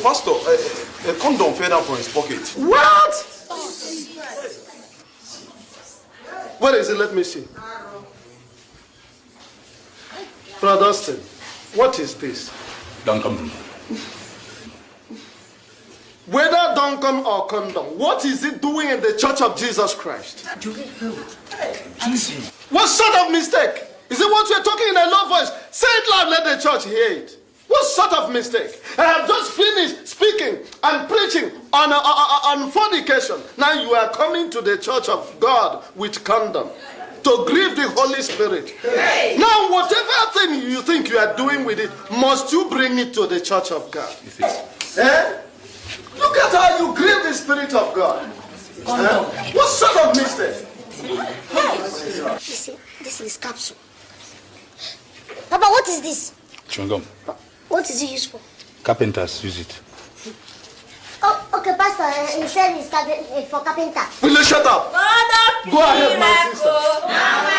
Pastor, a condom fell down from his pocket. What? Where is it? Let me see. Brother Austin, what is this? Duncan. Whether Duncan or condom, what is it doing in the Church of Jesus Christ? What sort of mistake? Is it what you're talking in a low voice? Say it loud, let the church hear it. What sort of mistake? I have just finished speaking and preaching on fornication. Now you are coming to the church of God with condom to grieve the Holy Spirit. Hey. Now whatever thing you think you are doing with it, must you bring it to the church of God? Eh? Look at how you grieve the Spirit of God. Eh? What sort of mistake? You see, this is capsule. Papa, what is this? Chewing gum. What is it used for? Carpenters use it. Oh, okay, Pastor. He said it's for carpenter. Will you shut up? God of Go ahead, my miracle. sister.